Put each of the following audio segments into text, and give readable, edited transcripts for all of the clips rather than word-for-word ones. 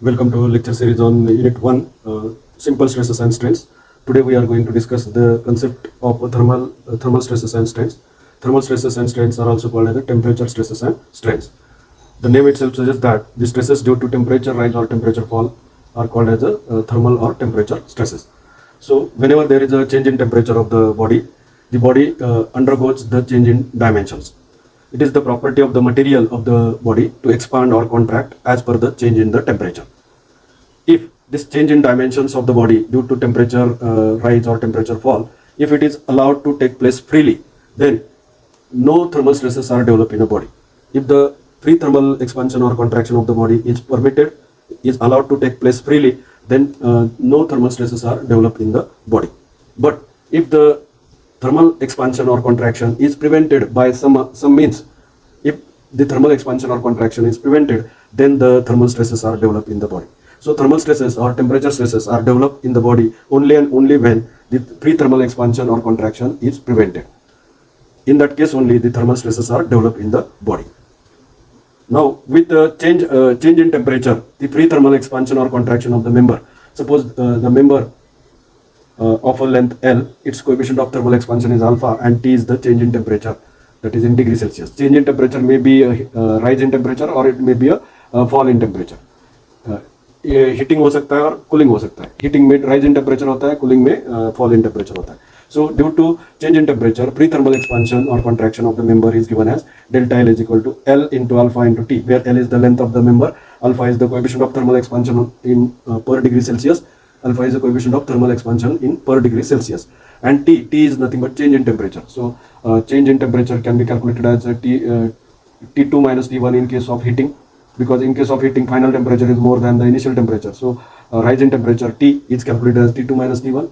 Welcome to lecture series on Unit 1, Simple Stresses and Strains. Today we are going to discuss the concept of thermal stresses and strains. Thermal stresses and strains are also called as the temperature stresses and strains. The name itself suggests that the stresses due to temperature rise or temperature fall are called as the thermal or temperature stresses. So whenever there is a change in temperature of the body undergoes the change in dimensions. It is the property of the material of the body to expand or contract as per the change in the temperature. If this change in dimensions of the body due to temperature rise or temperature fall, if it is allowed to take place freely, then no thermal stresses are developed in a body. If the free thermal expansion or contraction of the body is allowed to take place freely, then no thermal stresses are developed in the body. But if the thermal expansion or contraction is prevented by some means, if the thermal expansion or contraction is prevented, then the thermal stresses are developed in the body. So thermal stresses or temperature stresses are developed in the body only and only when the free thermal expansion or contraction is prevented. In that case only the thermal stresses are developed in the body. Now with the change in temperature, the free thermal expansion or contraction of the member, suppose the member of a length L, its coefficient of thermal expansion is alpha and T is the change in temperature, that is in degrees Celsius. Change in temperature may be a rise in temperature or it may be a fall in temperature. Heating हो सकता है और cooling हो सकता है. Heating में rise in temperature होता है, कूलिंग में फॉल इन टेम्परेचर होता है. So due to change in temperature, free thermal expansion or contraction of the member is given as delta L is equal to L into alpha into T, where L is the length of the member, alpha is the coefficient of thermal expansion in per degree Celsius, alpha is the coefficient of thermal expansion in per degree Celsius, and T is nothing but change in temperature. So change in temperature can be calculated as T2 minus T1 in case of heating, because in case of heating final temperature is more than the initial temperature. So rise in temperature T is calculated as T2 minus T1,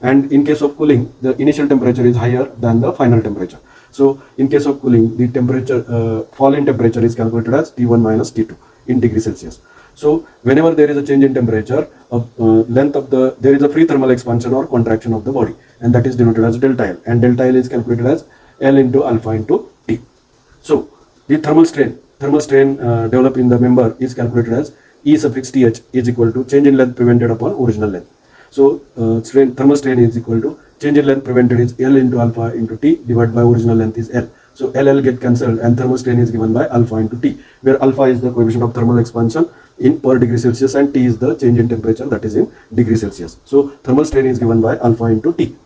and in case of cooling the initial temperature is higher than the final temperature. So in case of cooling the temperature fall in temperature is calculated as T1 minus T2 in degree Celsius. So whenever there is a change in temperature of there is a free thermal expansion or contraction of the body, and that is denoted as delta L, and delta L is calculated as L into alpha into T. So the thermal strain developed in the member is calculated as E suffix TH is equal to change in length prevented upon original length. So thermal strain is equal to change in length prevented is L into alpha into T divided by original length is L. So LL get cancelled and thermal strain is given by alpha into T, where alpha is the coefficient of thermal expansion in per degree Celsius and T is the change in temperature, that is in degree Celsius. So thermal strain is given by alpha into T.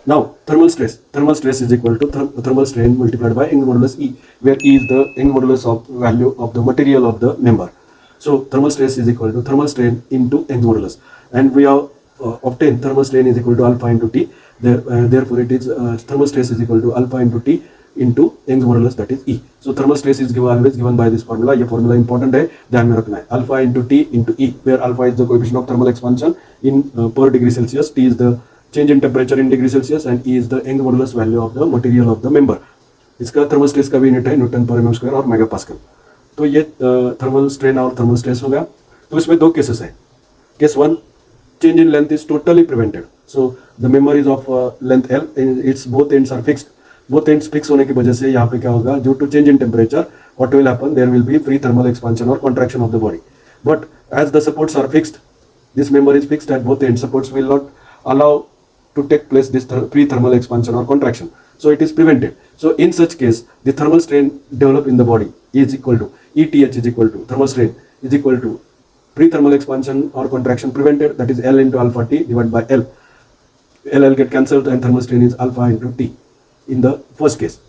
Now thermal stress is equal to thermal strain multiplied by Young's modulus E, where E is the Young's modulus of value of the material of the member. So thermal stress is equal to thermal strain into Young's modulus, and we have obtained thermal strain is equal to alpha into T. Therefore it is thermal stress is equal to alpha into T into Young's modulus, that is E. So thermal stress is always given by this formula. ये formula important है, ध्यान में रखना है. Alpha into T into E, where alpha is the coefficient of thermal expansion in per degree Celsius, T is the change in temperature in degree Celsius, and E is the Young's modulus value of the material of the member. इसका thermal stress का भी unit है Newton पर mm² और mega pascal. तो ये thermal strain और thermal stress हो गया. तो इसमें दो केसेस है. Case one, change in length is totally prevented. So the member is of length L, its both ends are fixed. Both ends fix होने की वजह से यहाँ पे क्या होगा, due to change in temperature, what will happen, there will be free thermal expansion or contraction of the body. But as the supports are fixed, this member is fixed at both ends, supports will not allow to take place this free thermal expansion or contraction. So it is prevented. So in such case, the thermal strain developed in the body is equal to ETH is equal to thermal strain is equal to free thermal expansion or contraction prevented, that is L into alpha T divided by L. LL get cancelled and thermal strain is alpha into T in the first case,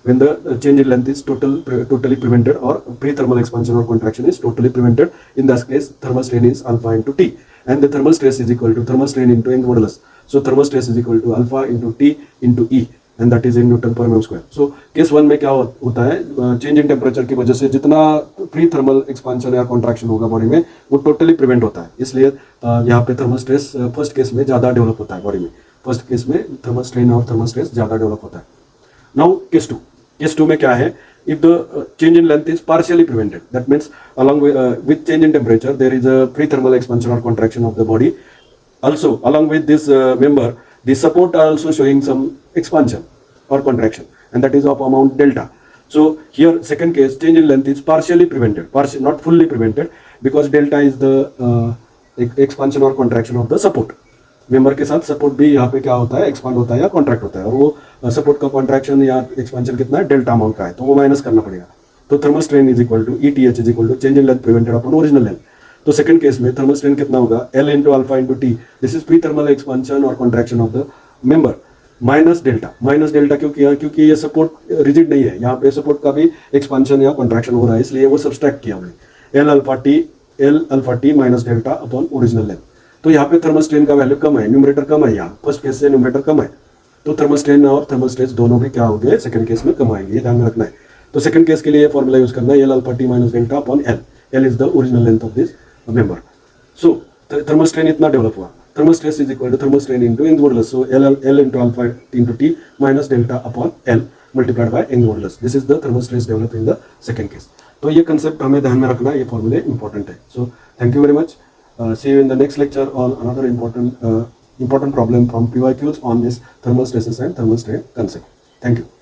when the change in length is totally prevented or free thermal expansion or contraction is totally prevented. In that case, thermal strain is alpha into T, and the thermal stress is equal to thermal strain into Young's modulus. So thermal stress is equal to alpha into T into E, and that is in Newton per mm². So case one में क्या होता है, change in temperature की वजह से जितना free thermal expansion या contraction होगा बॉडी में वो टोटली प्रिवेंट होता है. इसलिए यहाँ पे थर्मल स्ट्रेस फर्स्ट केस में ज़्यादा डेवलप होता है बॉडी में. फर्स्ट केस में थर्मल स्ट्रेन और थर्मल स्ट्रेस ज़्यादा डेवलप होता है. नाउ केस टू में क्या है, if the change in length is partially prevented, that means along with change in temperature there is a free thermal expansion or contraction of the body. Also along with this member, the support are also showing some expansion or contraction, and that is of amount delta. So here second case, change in length is partially prevented, not fully prevented, because delta is the expansion or contraction of the support. Member के साथ support भी यहाँ पे क्या होता है, expand होता है या कॉन्ट्रैक्ट होता है, और वो सपोर्ट का कॉन्ट्रैक्शन या एक्सपांशन कितना है, डेल्टा अमाउंट का है, तो वो माइनस करना पड़ेगा. तो thermal strain is equal to ETH is equal to change in length prevented upon original length. तो सेकंड केस में थर्मल स्ट्रेन कितना होगा, L into alpha into T, this is pre thermal expansion और contraction of the member, minus delta क्यों किया, क्योंकि ये support rigid नहीं है, यहाँ पे सपोर्ट का भी एक्सपांशन या कॉन्ट्रैक्शन हो रहा है, इसलिए वो सब्सट्रैक्ट किया हमने. L alpha T minus delta upon original length. तो यहाँ पे थर्मल स्ट्रेन का वैल्यू कम है, न्यूमरेटर कम है, यहाँ फर्स्ट केस से न्यूमरेटर कम है, तो थर्मल स्ट्रेन और थर्मल स्ट्रेस दोनों भी क्या होंगे, सेकंड केस में कम आएंगे, ये ध्यान में रखना है. तो सेकंड केस के लिए फॉर्मूला यूज करना है, L alpha T minus delta upon L. L is the original length of this member. So thermal strain इतना डेवलप हुआ, thermal stress is equal to thermal strain into Young modulus. So L into alpha into T minus delta upon L multiplied by Young modulus. This is the thermal stress develop in the second case. तो ये concept हमें ध्यान में रखना है, ये फॉर्मूले important है. So thank you very much. See you in the next lecture on another important problem from PYQs on this thermal stresses and thermal strain concept. Thank you.